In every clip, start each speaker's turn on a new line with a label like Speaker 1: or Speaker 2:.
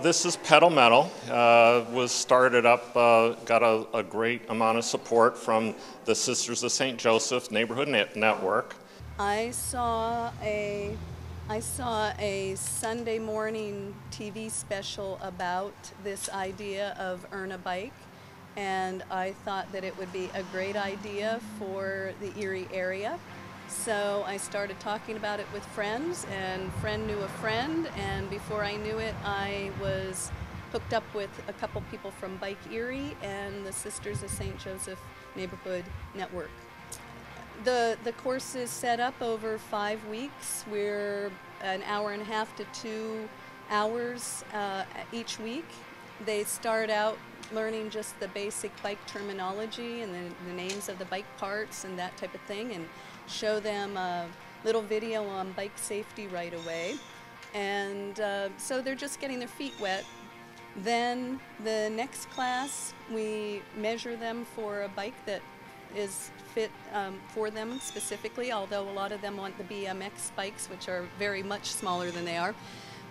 Speaker 1: This is Mettle. Was started up, got a great amount of support from the Sisters of St. Joseph Neighborhood Network.
Speaker 2: I saw a Sunday morning TV special about this idea of Earn a Bike, and I thought that it would be a great idea for the Erie area. So I started talking about it with friends, and friend knew a friend, and before I knew it, I was hooked up with a couple people from Bike Erie and the Sisters of St. Joseph Neighborhood Network. The course is set up over 5 weeks. We're an hour and a half to 2 hours each week. They start out learning just the basic bike terminology and the names of the bike parts and that type of thing, and show them a little video on bike safety right away. And so they're just getting their feet wet. Then the next class, we measure them for a bike that is fit for them specifically, although a lot of them want the BMX bikes, which are very much smaller than they are.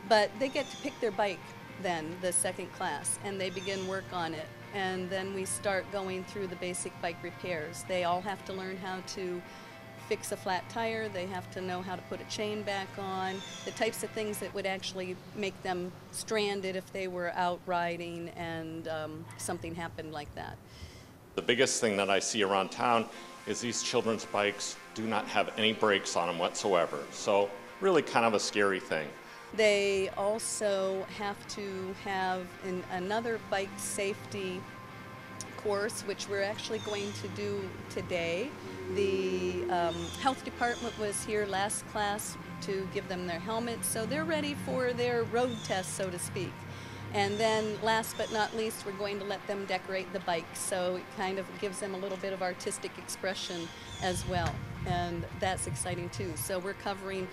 Speaker 2: But they get to pick their bike then, the second class, and they begin work on it. And then we start going through the basic bike repairs. They all have to learn how to fix a flat tire, they have to know how to put a chain back on, the types of things that would actually make them stranded if they were out riding and something happened like that.
Speaker 1: The biggest thing that I see around town is these children's bikes do not have any brakes on them whatsoever. So really kind of a scary thing.
Speaker 2: They also have to have another bike safety course, which we're actually going to do today. The health department was here last class to give them their helmets, so they're ready for their road test, so to speak. And then last but not least, we're going to let them decorate the bike, so it kind of gives them a little bit of artistic expression as well, and that's exciting too. So we're covering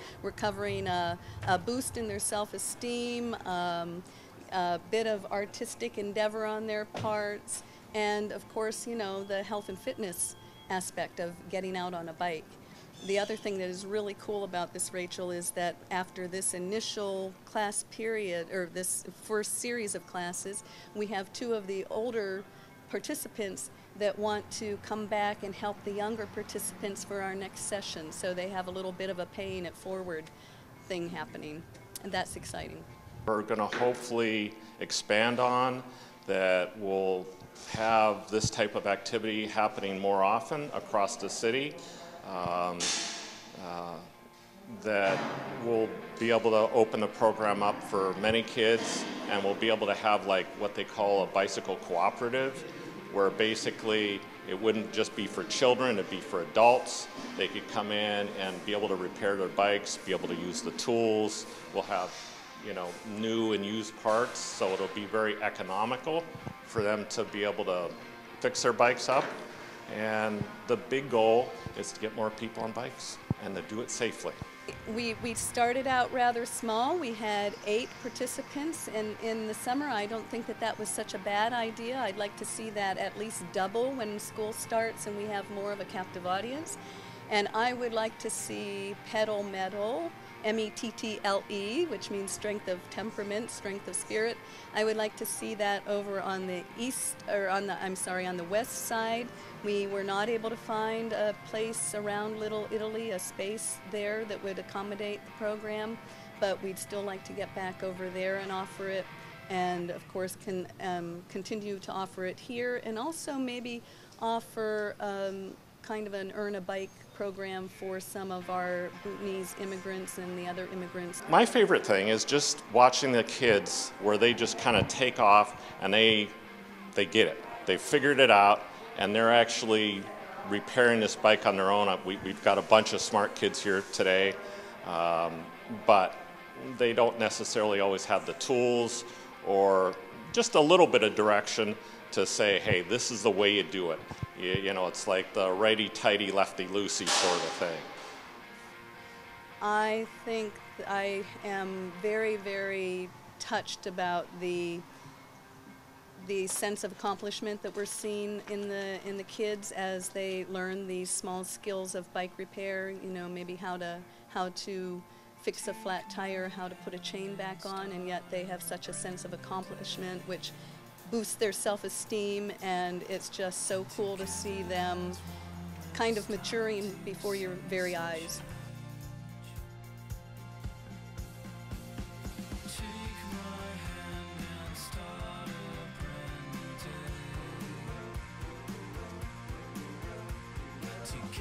Speaker 2: a boost in their self-esteem, a bit of artistic endeavor on their parts, and of course, you know, the health and fitness aspect of getting out on a bike. The other thing that is really cool about this, Rachel, is that after this initial class period, or this first series of classes, we have 2 of the older participants that want to come back and help the younger participants for our next session. So they have a little bit of a paying it forward thing happening, and that's exciting.
Speaker 1: We're going to hopefully expand on that. We'll have this type of activity happening more often across the city. That we'll be able to open the program up for many kids, and we'll be able to have like what they call a bicycle cooperative, where basically it wouldn't just be for children, it'd be for adults. They could come in and be able to repair their bikes, be able to use the tools. We'll have, you know, new and used parts, so it'll be very economical for them to be able to fix their bikes up. And the big goal is to get more people on bikes and to do it safely.
Speaker 2: We started out rather small. We had 8 participants, and in the summer I don't think that was such a bad idea. I'd like to see that at least double when school starts and we have more of a captive audience. And I would like to see Mettle, M-E-T-T-L-E, which means strength of temperament, strength of spirit. I would like to see that over on the on the west side. We were not able to find a place around Little Italy, a space there that would accommodate the program, but we'd still like to get back over there and offer it, and of course can continue to offer it here, and also maybe offer kind of an Earn a Bike program for some of our Bhutanese immigrants and the other immigrants.
Speaker 1: My favorite thing is just watching the kids where they just kind of take off and they get it. They figured it out, and they're actually repairing this bike on their own. We've got a bunch of smart kids here today, but they don't necessarily always have the tools or just a little bit of direction to say, hey, this is the way you do it. You know, it's like the righty-tighty, lefty-loosey sort of thing.
Speaker 2: I think I am very, very touched about the sense of accomplishment that we're seeing in the kids as they learn these small skills of bike repair. You know, maybe how to fix a flat tire, how to put a chain back on, and yet they have such a sense of accomplishment, which boosts their self-esteem, and it's just so cool to see them kind of maturing before your very eyes.